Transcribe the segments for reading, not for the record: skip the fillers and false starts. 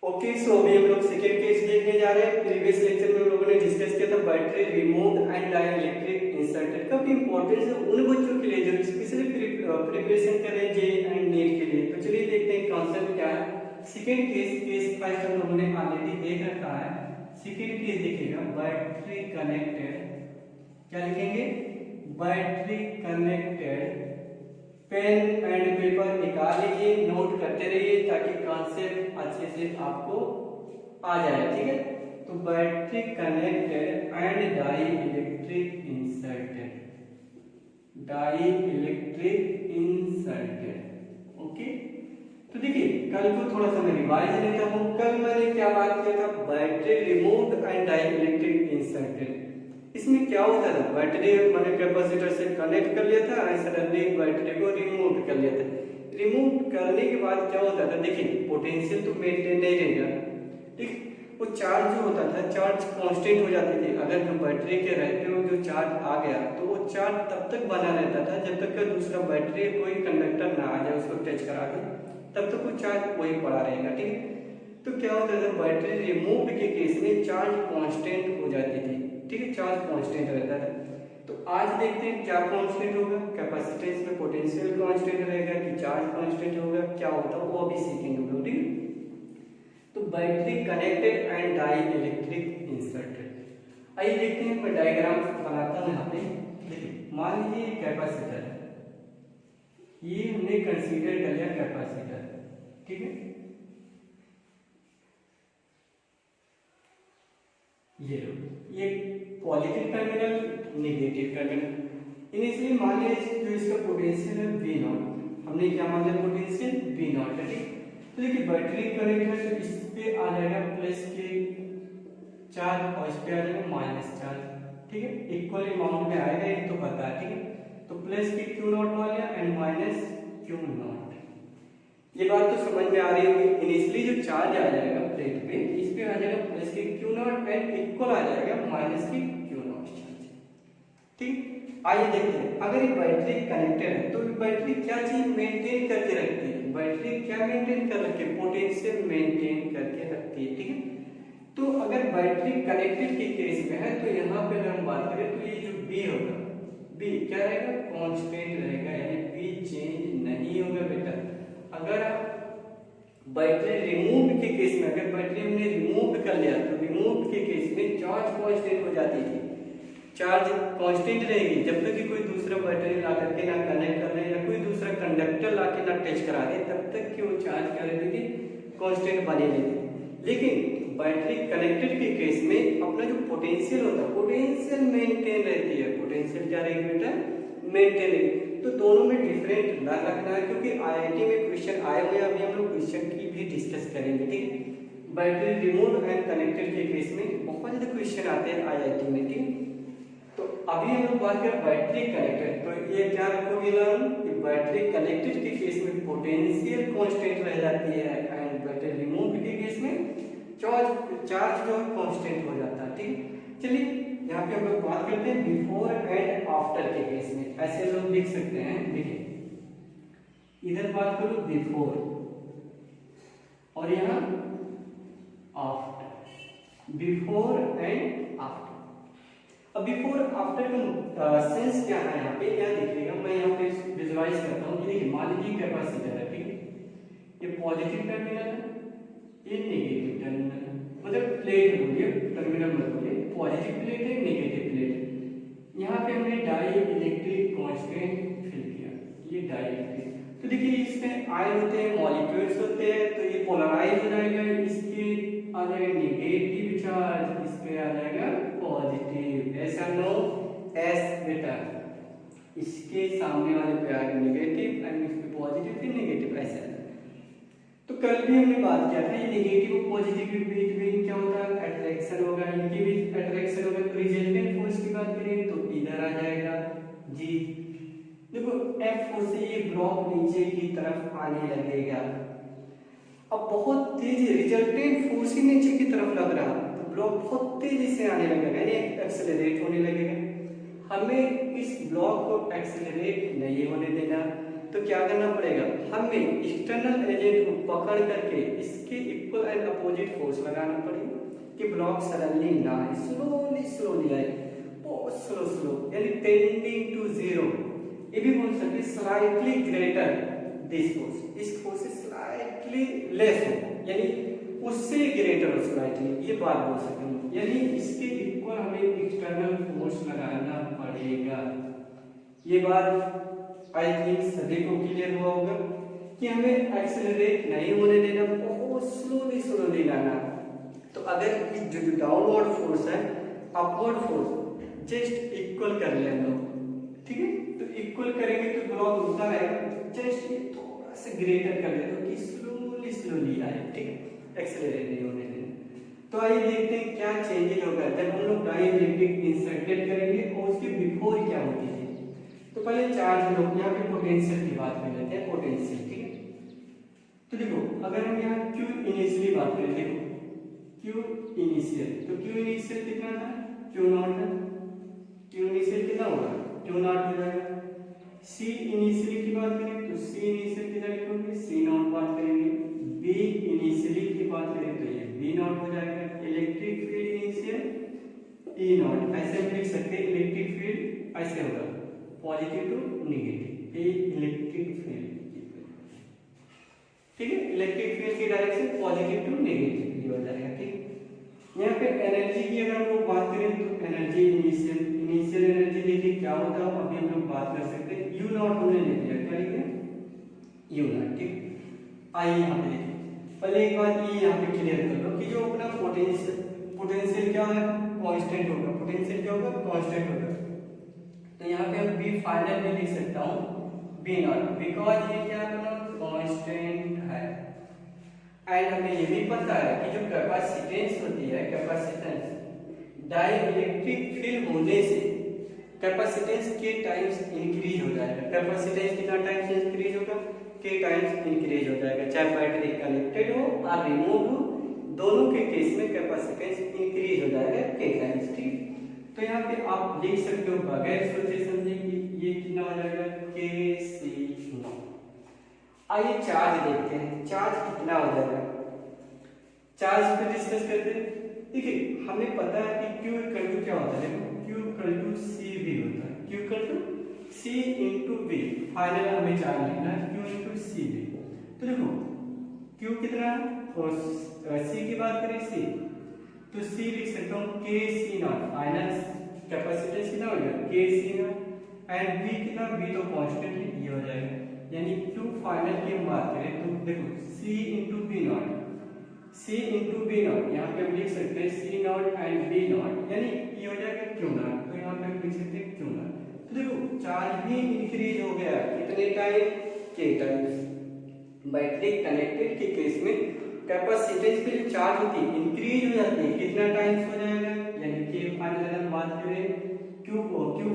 Okay, सो अभी हम लोग सेकेंड केस देखने जा रहे हैं। प्रीवियस लेक्चर में हम लोगों ने डिस्कस किया था battery removed and dielectric inserted. काफी इंपॉर्टेंट है उन बच्चों के लिए जो स्पेशली प्रिपरेशन कर रहे हैं जे एंड नीट के लिए। तो चलिए देखते हैं कॉन्सेप्ट क्या है। सेकेंड केस फर्स्ट हम लोगों ने ऑलरेडी देख रखा है। सेकेंड केस देखिएगा, बैटरी कनेक्टेड, क्या लिखेंगे, battery connected. Pen and paper निकाल लीजिए, नोट करते रहिए ताकि कॉन्सेप्ट अच्छे से आपको आ जाए, ठीक है। तो battery connected and dielectric inserted, dielectric inserted. Okay, तो देखिए कल को थोड़ा सा मैं रिवाइज लेता हूँ। कल मैंने क्या बात किया था, battery removed and dielectric inserted. इसमें क्या होता था, बैटरी मैंने कैपेसिटर से कनेक्ट कर लिया था, सडनली बैटरी को रिमूव कर लिया था। रिमूव करने के बाद क्या होता था, देखिए पोटेंशियल तो मेंटेन नहीं रहेगा, ठीक। वो चार्ज जो होता था, चार्ज कांस्टेंट हो जाती थी। अगर जो बैटरी के रहते हुए जो चार्ज आ गया तो वो चार्ज तब तक बना रहता था जब तक कि दूसरा बैटरी कोई कंडक्टर ना आ जाए उसको टच करा के, तब तक वो चार्ज वही पड़ा रहेगा, ठीक है। तो क्या होता था, बैटरी रिमूव के केस में चार्ज कांस्टेंट हो जाती थी, ठीक है, चार्ज कांस्टेंट रहता है। तो आज देखते हैं क्या कांस्टेंट होगा, कैपेसिटेंस में पोटेंशियल कांस्टेंट रहेगा कि चार्ज कांस्टेंट होगा, क्या होता है वो अभी सीखेंगे, ठीक है। तो battery connected and dielectric inserted. आइए देखते हैं, मैं डायग्राम बनाता हूं यहाँ पे। देखिए मान लीजिए कैपेसिटर, ये हमने कंसीडर कर लिया कैपेसिटर, ठीक है। ये लो, ये positive terminal, negative terminal. Initially मान लीजिए जो इसका पोटेंशियल है V0, हमने क्या मान लिया पोटेंशियल V0 है, ठीक। तो देखिए बैटरी कनेक्ट है तो इस पे आ जाएगा प्लस के चार्ज और इस पे आ जाएगा माइनस चार्ज, ठीक है। इक्वल अमाउंट में आएगा, ये तो पता है, ठीक है। तो प्लस के Q0 मान लिया एंड माइनस Q0। ये बात तो समझ में आ रही होगी। इनिशियली जो चार्ज आ जाएगा प्लेट पे, इस पे आ जाएगा प्लस के Q0 एंड इक्वल आ जाएगा माइनस के Q0 चार्ज, ठीक। आइए देखते हैं, अगर ये बैटरी कनेक्टेड है तो बैटरी क्या चीज मेंटेन करके रखती है, बैटरी क्या मेंटेन कर रखती है, पोटेंशियल मेंटेन करके रखती है, ठीक है। तो अगर बैटरी कनेक्टेड के केस में है तो यहाँ पे अगर हम बात करें तो ये जो B होगा, B क्या रहेगा, कांस्टेंट रहेगा, यानी B चेंज नहीं होगा बेटा। अगर बैटरी रिमूव के केस में, अगर बैटरी हमने रिमूव कर लिया तो रिमूव के केस में चार्ज कांस्टेंट हो जाती थी, चार्ज कांस्टेंट रहेगी जब तक कि कोई दूसरा बैटरी ला करके ना कनेक्ट कर ले या कोई दूसरा कंडक्टर ला के ना टच करा दे, तब तक कि वो चार्ज क्या रहती थी, कांस्टेंट बनी रहती थी। लेकिन बैटरी कनेक्टेड के केस में अपना जो पोटेंशियल होता है, पोटेंशियल मेंटेन रहती है। पोटेंशियल क्या रहेगी बेटा, मेंटेन रहेगी। तो दोनों में डिफरेंट ना रखना है, क्योंकि आईआईटी में क्वेश्चन आए हुए हैं, अभी हम लोग क्वेश्चन की भी डिस्कस करेंगे, ठीक है। बैटरी रिमूव एंड कनेक्टेड के केस में बहुत ज्यादा क्वेश्चन आते हैं आईआईटी में, ठीक। तो अभी हम लोग बात करें बैटरी कनेक्टेड, तो ये क्या रखोगे हम कि बैटरी कनेक्टेड के केस में पोटेंशियल कांस्टेंट रह जाती है एंड बैटरी रिमूव के केस में चार्ज जो कांस्टेंट हो जाता है, ठीक। चलिए यहाँ पे हम लोग बात करते हैं बिफोर एंड आफ्टर के केस में। ऐसे लोग लिख सकते हैं, देखिए इधर बात करो बिफोर और यहाँ आफ्टर, बिफोर एंड आफ्टर। अब बिफोर आफ्टर का सेंस क्या है यहाँ पे, क्या देखिएगा, मैं यहाँ पे विजुअलाइज करता हूँ। देखिए मान लीजिए कैपेसिटर है, ठीक है, ये पॉजिटिव टर्मिनल है, ये नेगेटिव टर्मिनल है, मतलब प्लेट बोलिए, टर्मिनल मत बोलिए, पॉजिटिव प्लेट है, नेगेटिव प्लेट है। यहाँ पे हमने डाई इलेक्ट्रिक कांस्टेंट फिल किया, ये डाई इलेक्ट्रिक। तो देखिए इसमें आयन होते हैं, मॉलिक्यूल्स होते हैं, तो ये पोलराइज हो जाएगा, इसके आ जाएगा नेगेटिव चार्ज, इस पे आ जाएगा पॉजिटिव, ऐसा नो एस बेटा, इसके सामने वाले पे आएगा नेगेटिव एंड इस पे पॉजिटिव फिर नेगेटिव, ऐसा। तो कल भी हमने बात किया था, ये नेगेटिव और पॉजिटिव के बीच में क्या होता है, अट्रैक्शन होगा, इनके बीच अट्रैक्शन होगा। तो रिजल्टेंट फोर्स की बात करें तो इधर आ जाएगा जी, देखो F फोर्स से ये ब्लॉक नीचे की तरफ आने लगेगा। अब बहुत तेजी, रिजल्टेंट फोर्स ही नीचे की तरफ लग रहा, तो ब्लॉक बहुत तेजी से आने लगेगा, यानी एक्सेलरेट होने लगेगा। हमें इस ब्लॉक को एक्सेलरेट नहीं होने देना, तो क्या करना पड़ेगा, हमें एक्सटर्नल एजेंट को पकड़ करके इसके इक्वल एंड अपोजिट फोर्स लगाना पड़ेगा कि ब्लॉक सडनली ना आए, स्लोली आए, बहुत स्लो, यानी टेंडिंग टू जीरो। ये भी बोल सकते स्लाइटली ग्रेटर दिस फोर्स, इस फोर्स से स्लाइटली लेस हो, यानी उससे ग्रेटर हो स्लाइटली, ये बात बोल सकते हैं। यानी इसके इक्वल हमें एक्सटर्नल फोर्स लगाना पड़ेगा। ये बात आई थिंक सभी को क्लियर हुआ होगा कि हमें एक्सेलरेट नहीं होने देना, बहुत स्लोली लाना। तो अगर इस जो डाउनवर्ड फोर्स है, अपवर्ड फोर्स जस्ट इक्वल कर ले हम लोग, ठीक है। तो इक्वल करेंगे तो ब्लॉक रुकता रहेगा, जस्ट ये थोड़ा सा ग्रेटर कर ले तो कि स्लोली आए, ठीक है, एक्सेलरेट नहीं होने देना। तो आइए देखते हैं क्या चेंजेस होगा जब हम लोग डाइइलेक्ट्रिक इंसर्टेड करेंगे और उसके बिफोर क्या होती है। तो पहले चार्ज हम लोग यहाँ पे पोटेंशियल की बात कर लेते हैं, पोटेंशियल, ठीक है। तो देखो अगर हम यहाँ Q इनिशियली बात करें, देखो Q इनिशियल, तो Q इनिशियल कितना था, Q नॉट था। Q इनिशियल कितना होगा, Q नॉट हो जाएगा। C इनिशियली की बात करें तो C इनिशियल कितना लिखोगे, C नॉट बात करेंगे। B इनिशियली की बात करें तो ये B नॉट हो जाएगा। Electric field initial E not, ऐसे हम लिख सकते हैं इलेक्ट्रिक फील्ड ऐसे होगा पॉजिटिव टू नेगेटिव, ये इलेक्ट्रिक फील्ड, ठीक है। इलेक्ट्रिक फील्ड की डायरेक्शन पॉजिटिव टू नेगेटिव ये हो जाएगा, ठीक। यहाँ पे एनर्जी की अगर हम लोग बात करें तो एनर्जी इनिशियल एनर्जी देखिए क्या होता है, अभी हम लोग बात कर सकते हैं। यू नॉट हमने ले लिया, क्या लिखा यू नॉट, ठीक। आई यहाँ पे पहले एक बात ये यहाँ पे क्लियर कर लो कि जो अपना पोटेंशियल क्या है, कांस्टेंट होगा। पोटेंशियल क्या होगा, कांस्टेंट होगा। तो यहाँ पे हम बी फाइनल में लिख सकता हूँ बी नॉट, बिकॉज ये क्या अपना कांस्टेंट है। एंड हमें ये भी पता है कि जो कैपेसिटेंस होती है, कैपेसिटेंस डाइइलेक्ट्रिक फील्ड होने से कैपेसिटेंस के टाइम्स इंक्रीज हो जाएगा। कैपेसिटेंस कितना टाइम्स इंक्रीज होगा, के टाइम्स इंक्रीज हो जाएगा। चाहे बैटरी कनेक्टेड हो और रिमूव हो, दोनों के केस में कैपेसिटेंस इंक्रीज हो जाएगा के टाइम्स, ठीक। तो यहाँ पे आप लिख सकते हो बगैर सोचे समझे कि ये कितना हो जाएगा, के सी नॉट। आइए चार्ज देखते हैं, चार्ज कितना हो जाएगा, चार्ज पे डिस्कस करते हैं। देखिए हमें पता है कि Q इक्वल टू क्या होता है, Q इक्वल टू CV होता है। Q equal to C into V, final हमें चार्ज लिखना है Q इंटू CV। तो देखो Q कितना है और C की बात करें C, तो C लिख सकता हूँ के सी नॉट, फाइनल कैपेसिटेंस कितना हो जाएगा के सी नॉट, एंड V कितना, V तो कांस्टेंट है, ये हो जाएगा। यानी Q फाइनल की हम बात करें तो देखो C into b naught, C into b naught, यहाँ पे हम लिख सकते हैं C naught and B naught, यानी ये हो जाएगा Q नॉट। तो यहाँ पे हम लिख सकते हैं Q नॉट। तो देखो चार्ज भी इंक्रीज हो गया, कितने टाइम, के टाइम्स। बैटरी कनेक्टेड के केस में कैपेसिटेंस पे जो चार्ज होती है इंक्रीज हो जाती है, कितना टाइम्स हो जाएगा, यानी के फाइनल अगर हम बात करें Q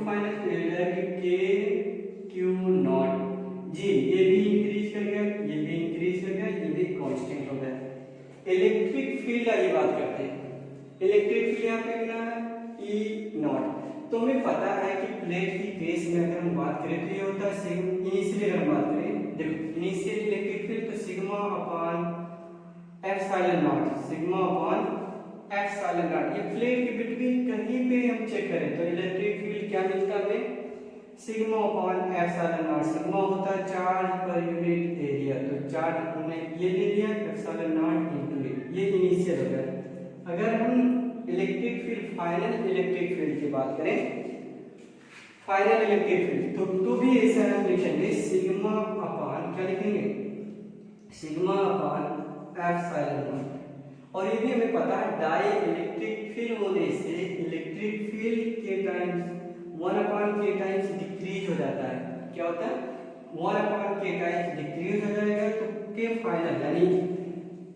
फाइनल हो जाएगा के Q नॉट जी, ये भी इंक्रीज कर गया, ये भी इंक्रीज कर गया, ये भी कांस्टेंट हो गया। इलेक्ट्रिक फील्ड की बात करते हैं। इलेक्ट्रिक फील्ड यहाँ पे कितना है, E नॉट। तो हमें पता है कि प्लेट की केस में अगर हम बात करें तो ये होता है इनिशियली अगर हम बात करें, देखो इनिशियल इलेक्ट्रिक फील्ड तो sigma upon epsilon not, sigma upon epsilon not. ये प्लेट के बिटवीन कहीं पे हम चेक करें तो इलेक्ट्रिक फील्ड क्या मिलता है हमें, sigma upon epsilon not. Sigma होता है चार्ज पर यूनिट एरिया, तो चार्ज हमने ये ले लिया एप्सिलॉन नॉट इनटू ये इनिशियल हो गया। अगर हम electric field, final electric field की बात करें, फाइनल इलेक्ट्रिक फील्ड तो भी ऐसा हम लिखेंगे सिग्मा अपॉन, क्या लिखेंगे, सिग्मा अपॉन एप्सिलॉन नॉट। और ये भी हमें पता है डाई इलेक्ट्रिक फील्ड होने से इलेक्ट्रिक फील्ड के टाइम्स 1 के टाइम्स डिक्रीज हो जाता है। क्या होता है, 1 के टाइम्स डिक्रीज हो जाएगा। तो के फाइनल यानी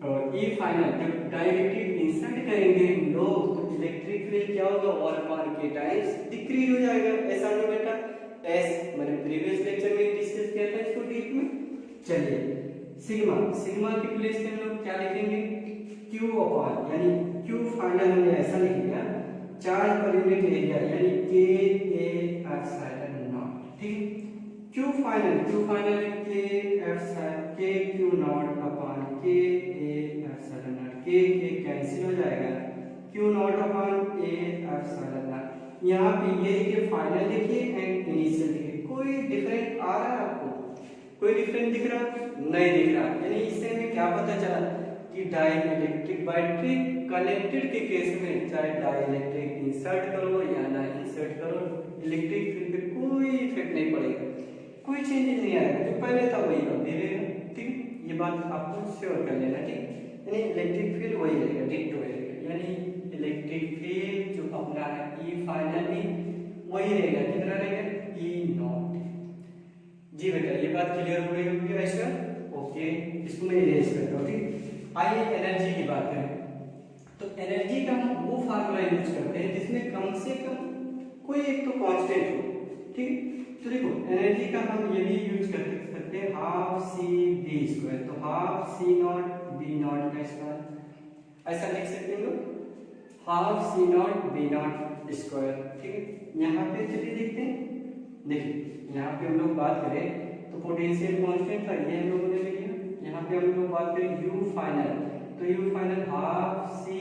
ई फाइनल जब डाइइलेक्ट्रिक इंसर्ट करेंगे हम लोग तो इलेक्ट्रिक फील्ड क्या होगा, 1 के टाइम्स डिक्रीज हो जाएगा। ऐसा नहीं बेटा, एस मैंने प्रीवियस लेक्चर में डिस्कस किया था इसको डीप में। चलिए सिग्मा की प्लेस पे हम लोग क्या लिखेंगे, Q अपॉन, यानी Q फाइनल हमने ऐसा लिख दिया चार्ज पर यूनिट एरिया, यानी के ए एप्सिलॉन नॉट, ठीक। क्यू फाइनल के एप्सिलॉन के क्यू नॉट अपॉन के ए एप्सिलॉन नॉट, के कैंसिल हो जाएगा, Q not upon A epsilon not. यहाँ पे ये देखिए फाइनल देखिए एंड इनिशियल देखिए, कोई डिफरेंट आ रहा है आपको? कोई डिफरेंट दिख रहा? नहीं दिख रहा। यानी इससे हमें क्या पता चला कि डाइइलेक्ट्रिक बैटरी कनेक्टेड के केस में चाहे डाइइलेक्ट्रिक इंसर्ट करो या ना इंसर्ट करो, इलेक्ट्रिक फील्ड पे कोई इफेक्ट नहीं पड़ेगा, कोई चेंजेस नहीं आएगा, जो पहले था वही अब भी रहेगा। ठीक है, ये बात आपको श्योर कर लेना। ठीक, यानी इलेक्ट्रिक फील्ड वही रहेगा, डिक्टो रहेगा, यानी इलेक्ट्रिक फील्ड जो अपना है ई फाइनल भी वही रहेगा, कितना रहेगा? ई नॉट। जी बेटा ये बात क्लियर हो गई होगी ऐसा? ओके, इसको मैं इरेज करता हूँ। ठीक, आइए एनर्जी की बात करें। तो एनर्जी का हम वो फार्मूला यूज करते हैं जिसमें कम से कम कोई एक तो कांस्टेंट हो। ठीक, तो देखो एनर्जी का हम ये भी यूज कर सकते हैं हाफ सी बी स्क्वायर, तो half C not be naught का स्क्वायर ऐसा लिख सकते हैं लोग, half C not be not square. ठीक है, यहाँ पे चलिए देखते हैं। देखिए यहाँ पे हम लोग बात करें तो पोटेंशियल कांस्टेंट था ये हम लोगों ने ले लिया। यहाँ पे हम लोग बात करें यू फाइनल, तो यू फाइनल हाफ सी,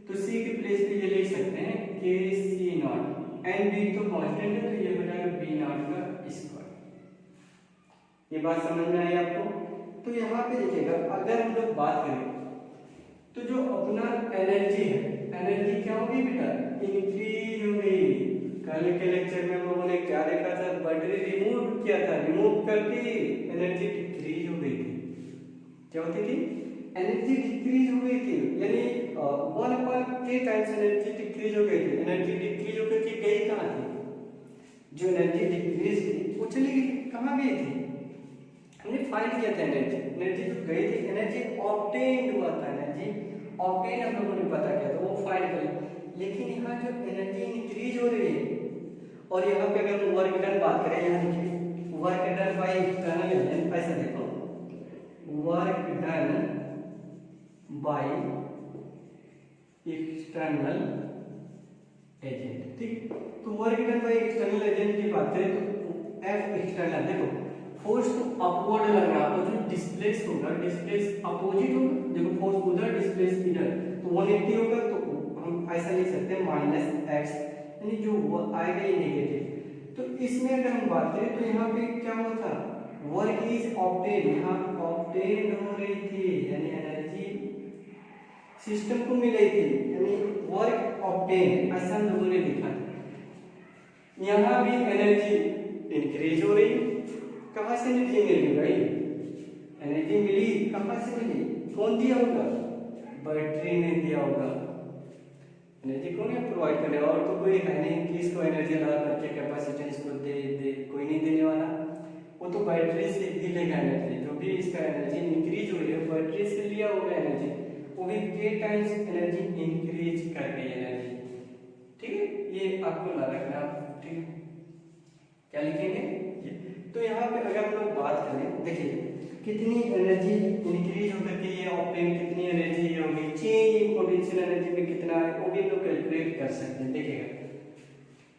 तो सी के प्लेस पे ये लिख सकते हैं के सी नॉट, एंड बी तो कांस्टेंट है तो ये हो जाएगा बी नॉट का स्क्वायर। ये बात समझ में आई आपको? तो यहाँ पे देखिएगा अगर हम लोग बात करें तो जो अपना एनर्जी है, एनर्जी क्या होगी बेटा? इंक्रीज हो गई। कल के लेक्चर में हम लोगों ने क्या देखा था? बैटरी रिमूव किया था, रिमूव करके एनर्जी डिक्रीज हो गई थी। क्या होती थी? एनर्जी डिक्रीज हो गई थी, यानी 1/k टाइम्स एनर्जी डिक्रीज हो गई थी। एनर्जी डिक्रीज हो गई थी, गई कहाँ थी? जो एनर्जी डिक्रीज थी वो चली गई, कहाँ गई थी? हमने फाइंड किया था एनर्जी, एनर्जी जो गई थी, एनर्जी ऑब्टेन्ड हुआ था, एनर्जी ऑब्टेन हम लोगों ने पता किया था, वो फाइंड कर लिया। लेकिन यहाँ जो एनर्जी इंक्रीज हो रही है, और यहाँ पे अगर हम वर्क डन बात करें, यहाँ देखिए work done by external agent, ऐसा देखो work done by external agent. ठीक, तो work done by external agent की बात करें तो एफ एक्सटर्नल, देखो फोर्स तो अपवर्ड लग रहा है, तो जो डिस्प्लेस होगा, डिस्प्लेस अपोजिट होगा, देखो फोर्स उधर डिस्प्लेस इधर, तो 180 होगा, तो हम ऐसा लिख सकते हैं माइनस एक्स, यानी जो आएगा ये नेगेटिव। तो इसमें अगर हम बात करें तो यहाँ पे क्या हुआ था? वर्क इज ऑब्टेन, यहाँ ऑब्टेन हो रही थी, यानी एनर्जी सिस्टम को मिल रही थी, यानी वर्क ऑब्टेन ऐसा हम लोगों ने लिखा था। यहाँ भी एनर्जी इंक्रीज हो रही, कहाँ से एनर्जी मिली भाई? एनर्जी मिली कहाँ से मिली? कौन दिया होगा? बैटरी ने दिया होगा। एनर्जी कौन है प्रोवाइड करने, और तो कोई है नहीं कि इसको एनर्जी लगा करके कैपेसिटेंस को दे कोई नहीं देने वाला, वो तो बैटरी से ही लेगा एनर्जी। जो भी इसका एनर्जी इंक्रीज हो रही है बैटरी से लिया होगा एनर्जी, वो भी k टाइम्स एनर्जी इंक्रीज कर गई एनर्जी। ठीक है, ये आपको याद रखना। ठीक है, क्या लिखेंगे? तो यहाँ पे अगर हम लोग बात करें, देखिए कितनी एनर्जी इंक्रीज होकर के ये ऑब्टेन, कितनी एनर्जी होगी, चेंज इन पोटेंशियल एनर्जी में कितना है, वो भी हम लोग कैलकुलेट कर सकते हैं। देखिएगा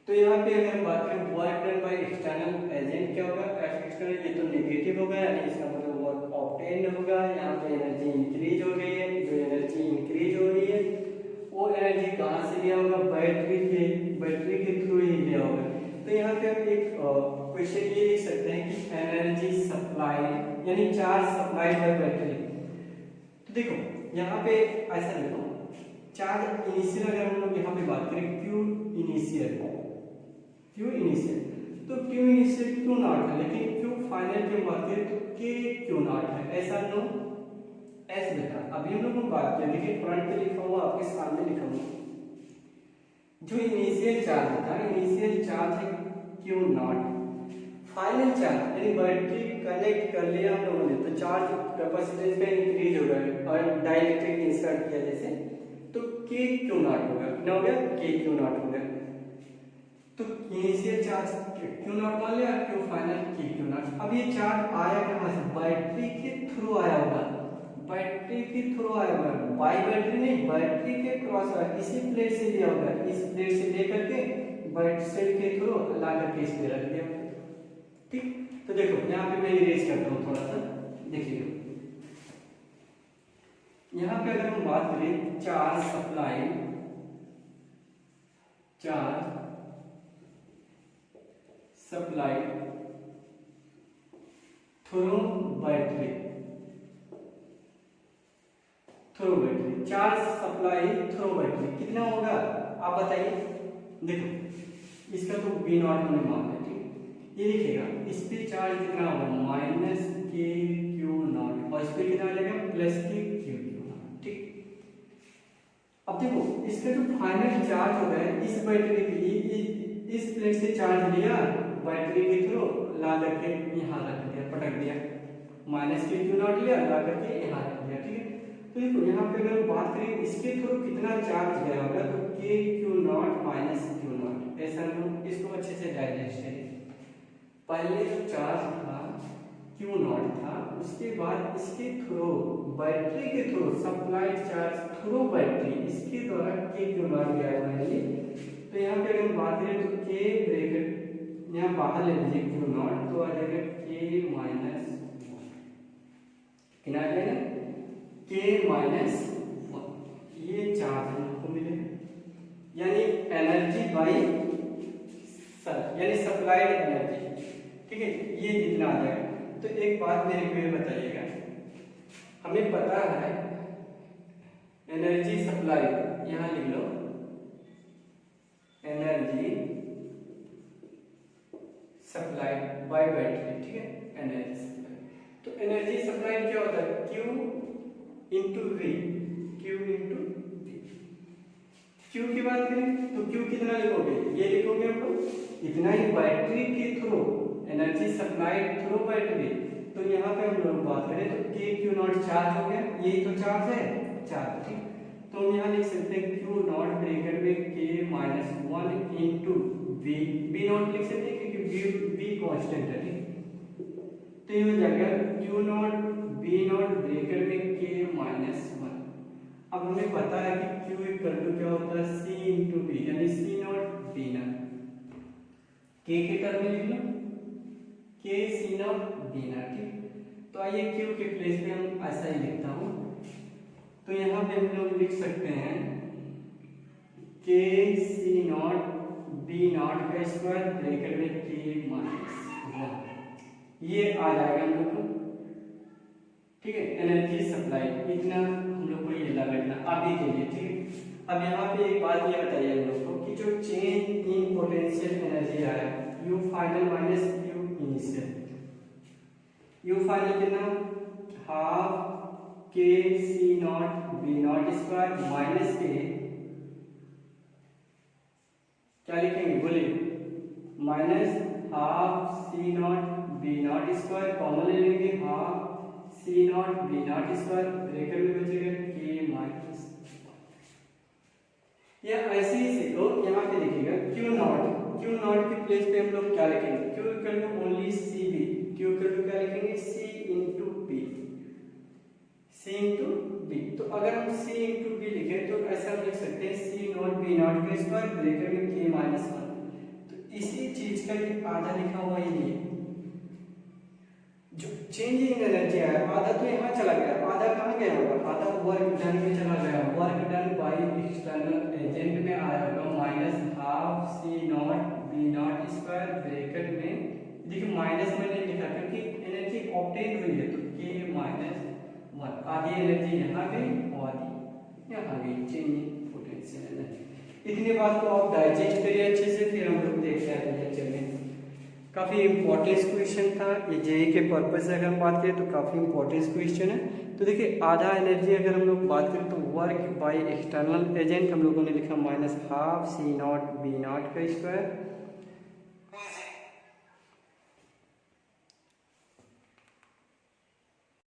तो यहाँ पे अगर हम बात करें work done by external agent क्या होगा? एफ एक्सटर्नल, ये तो नेगेटिव होगा, यानी इसका मतलब वर्क ऑब्टेन होगा। यहाँ पे एनर्जी इंक्रीज हो गई है, जो एनर्जी इंक्रीज हो रही है वो एनर्जी कहाँ से लिया होगा? बैटरी के थ्रू ही लिया होगा। तो यहाँ पे हम एक क्वेश्चन ये लिख सकते हैं कि एनर्जी सप्लाई, यानी चार्ज सप्लाई बाय बैटरी। तो देखो यहाँ पे ऐसा लिखो, चार्ज इनिशियल, अगर हम लोग यहाँ पे बात करें क्यू इनिशियल, तो क्यू इनिशियल क्यू नॉट है, लेकिन क्यू फाइनल की बात करें तो के क्यू नॉट है, ऐसा नो एस बेटा। अभी हम लोग बात किया, देखिए फ्रंट पे लिखा हुआ, आपके सामने लिखा हुआ, जो इनिशियल चार्ज था, इनिशियल चार्ज है क्यू नॉट, फाइनल चार्ज यानी बैटरी कनेक्ट कर लिया हम लोगों ने, तो चार्ज कैपेसिटेंस का इंक्रीज हो गया और डाइलेक्ट्रिक इंसर्ट किया जैसे, तो के क्यू नॉट होगा, कितना हो गया? के क्यू नॉट हो गया। तो इनिशियल चार्ज क्यू नॉट मान लिया, क्यू फाइनल के क्यू नॉट। अब ये चार्ज आया कहाँ से? बैटरी के थ्रू आया होगा, बैटरी के थ्रू आया होगा, बाई बैटरी नहीं, बैटरी के क्रॉस आया, इसी प्लेट से लिया होगा, इस प्लेट से लेकर के बैटरी सेल के थ्रू ला करके इस पे रख दिया। ठीक। तो देखो यहाँ पे मैं इरेज करता हूँ थोड़ा सा, देखिएगा यहाँ पे अगर हम बात करें charge supply through battery, charge supply through battery कितना होगा आप बताइए। देखो इसका तो बी नॉट हमने मान है, ठीक। ये लिखेगा इस पे चार्ज कितना होगा माइनस के क्यू नॉट और इस पे कितना आ जाएगा प्लस के क्यू नॉट, ठीक। अब देखो इसका जो फाइनल चार्ज होगा इस बैटरी की इस प्लेट से चार्ज लिया बैटरी के थ्रू ला करके यहाँ रख दिया, पटक दिया, माइनस के क्यू नॉट लिया ला करके यहाँ रख दिया, ठीक है। तो देखो यहाँ पे अगर बात करें इसके थ्रू कितना चार्ज गया होगा तो के Q not minus Q not, ऐसा हम इसको अच्छे से डाइजेस्ट करें। पहले जो चार्ज था क्यू नॉट था, उसके बाद इसके थ्रू बैटरी के through supplied charge through battery इसके द्वारा के क्यू नॉट गया हुआ है। तो यहाँ पे अगर बात करें तो के ब्रैकेट यहाँ बाहर ले लीजिए क्यू नॉट, तो आ जाएगा के माइनस कितना आ जाएगा के माइनस ये चार्ज हमको मिलेगा, यानी एनर्जी बाई यानी सप्लाइड एनर्जी, ठीक है। ये इतना आ जाएगा। तो एक बात मेरे को ये बताइएगा, हमें पता है एनर्जी सप्लाई, यहाँ लिख लो एनर्जी सप्लाई बाय बैटरी, ठीक है। एनर्जी सप्लाई, तो एनर्जी सप्लाई क्या होता है Q into v, Q into v. Q की बात करें तो Q कितना लिखोगे, ये लिखोगे हम लोग इतना ही बैटरी के through energy supplied through battery. तो यहाँ पे हम लोग बात करें तो के क्यू नॉट चार्ज हो गया, यही तो चार्ज है चार्ज, ठीक। तो हम यहाँ लिख सकते हैं क्यू नॉट ब्रैकेट में के minus one into v, b naught लिख सकते हैं क्योंकि वी कांस्टेंट है, ठीक। तो ये हो जाएगा Q not be not bracket में के माइनस वन। अब हमें पता है कि क्यू इक्वल टू क्या होता है सी इंटू बी, यानी सी नॉट बी नॉट, के टर्म में लिख लो के सी नॉट बी नॉट, ठीक। तो आइए क्यू के प्लेस पे हम ऐसा ही लिखता हूँ, तो यहाँ पे हम लोग लिख सकते हैं के सी नॉट बी नॉट का स्क्वायर ब्रैकेट में के माइनस वन, ये आ जाएगा हम लोग को, ठीक है। एनर्जी सप्लाई इतना हम लोग को ये लगाना अभी के लिए, ठीक है। अब यहाँ पे एक बात ये बताइए हम लोग को कि जो चेंज इन पोटेंशियल एनर्जी आया U final minus U initial, U final कितना हाफ के C not be not square minus के क्या लिखेंगे बोलिए minus half C not be not square, common ले लेंगे half C not be not square, bracket में बचेगा के माइनस, या ऐसे ही सीखो। यहाँ पे लिखिएगा क्यू नॉट के प्लेस पे हम लोग क्या लिखेंगे Q equal to only c b, Q equal to क्या लिखेंगे c into b, c into b. तो अगर हम सी इंटू बी लिखें तो ऐसा लिख सकते हैं सी नॉट बी नॉट का स्क्वायर ब्रैकेट में के माइनस वन। तो इसी चीज का ये आधा लिखा हुआ ही नहीं है, जो चेंज इन एनर्जी आया आधा तो यहाँ चला गया, आधा कहाँ गया होगा, आधा वर्क डन में चला गया, work done by external agent में आया होगा minus half C not be not square bracket में, देखिए माइनस मैंने लिखा क्योंकि एनर्जी ऑब्टेन हुई है, तो के माइनस वन, आधी एनर्जी यहाँ गई और आधी यहाँ गई, चेंज इन पोटेंशियल एनर्जी। इतनी बात को आप डाइजेस्ट करिए अच्छे से, फिर हम लोग देखते हैं लेक्चर में। काफ़ी इंपॉर्टेंट क्वेश्चन था ये, जेई के पर्पज से अगर हम बात करें तो काफ़ी इंपॉर्टेंट क्वेश्चन है। तो देखिए आधा एनर्जी अगर हम लोग बात करें तो वर्क बाय एक्सटर्नल एजेंट हम लोगों ने लिखा minus half C not be naught का स्क्वायर